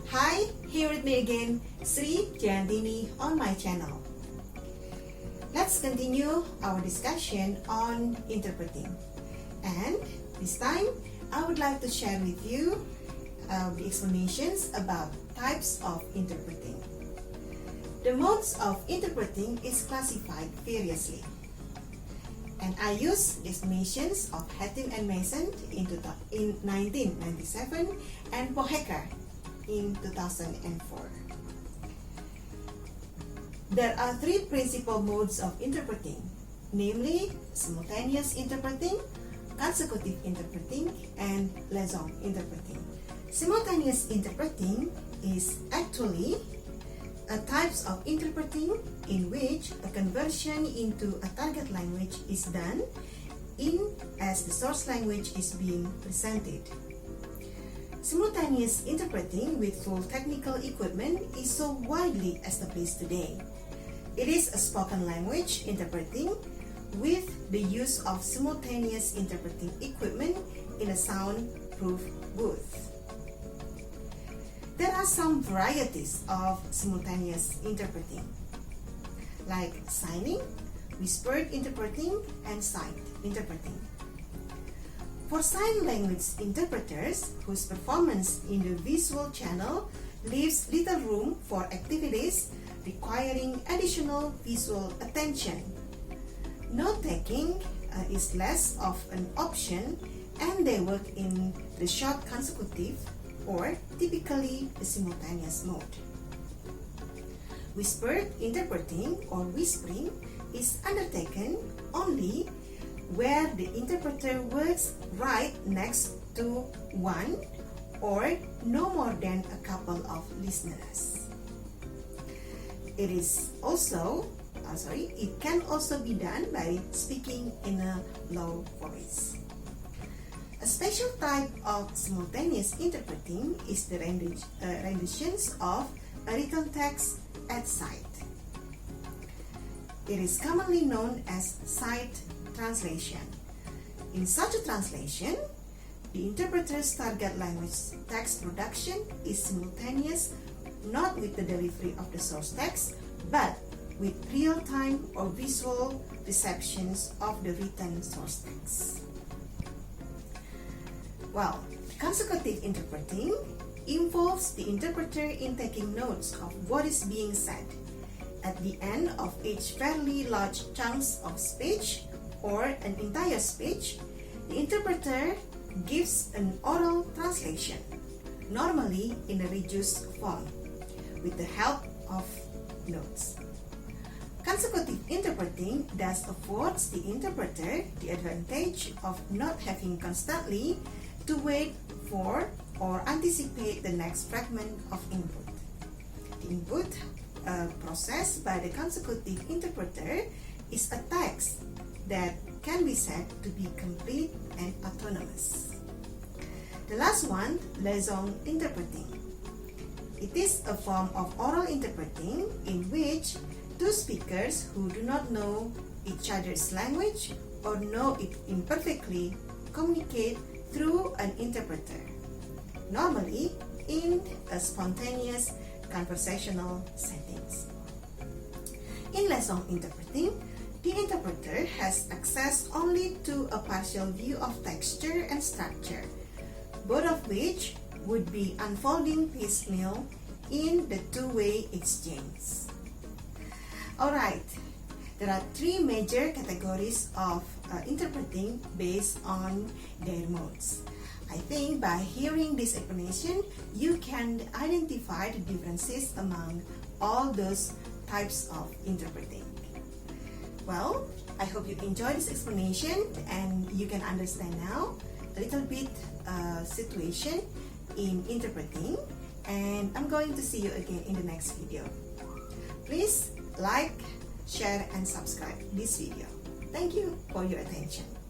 Hi, here with me again, Sri.rwa.Jayantini on my channel. Let's continue our discussion on interpreting. And this time, I would like to share with you the explanations about types of interpreting. The modes of interpreting is classified variously. And I use the explanations of Hattin and Mason in 1997 and Pohecker in 2004. There are three principal modes of interpreting, namely simultaneous interpreting, consecutive interpreting, and liaison interpreting. Simultaneous interpreting is actually a types of interpreting in which a conversion into a target language is done as the source language is being presented. Simultaneous interpreting with full technical equipment is so widely established today. It is a spoken language interpreting with the use of simultaneous interpreting equipment in a soundproof booth. There are some varieties of simultaneous interpreting, like signing, whispered interpreting, and sight interpreting. For sign language interpreters whose performance in the visual channel leaves little room for activities requiring additional visual attention, note-taking is less of an option, and they work in the short consecutive or typically the simultaneous mode. Whispered interpreting or whispering is undertaken only where the interpreter works right next to one or no more than a couple of listeners. It can also be done by speaking in a low voice. A special type of simultaneous interpreting is the renditions of a written text at sight. It is commonly known as sight translation. In such a translation, the interpreter's target language text production is simultaneous not with the delivery of the source text, but with real-time or visual receptions of the written source text. Well, consecutive interpreting involves the interpreter in taking notes of what is being said at the end of each fairly large chunks of speech or an entire speech. The interpreter gives an oral translation, normally in a reduced form, with the help of notes. Consecutive interpreting thus affords the interpreter the advantage of not having constantly to wait for or anticipate the next fragment of input. The input processed by the consecutive interpreter is a text that can be said to be complete and autonomous. The last one, liaison interpreting. It is a form of oral interpreting in which two speakers who do not know each other's language or know it imperfectly communicate through an interpreter, normally in a spontaneous conversational settings. In liaison interpreting, the interpreter has access only to a partial view of texture and structure, both of which would be unfolding piecemeal in the two-way exchange. Alright, there are three major categories of interpreting based on their modes. I think by hearing this explanation, you can identify the differences among all those types of interpreting. Well, I hope you enjoyed this explanation and you can understand now a little bit situation in interpreting, and I'm going to see you again in the next video. Please like, share, and subscribe this video. Thank you for your attention.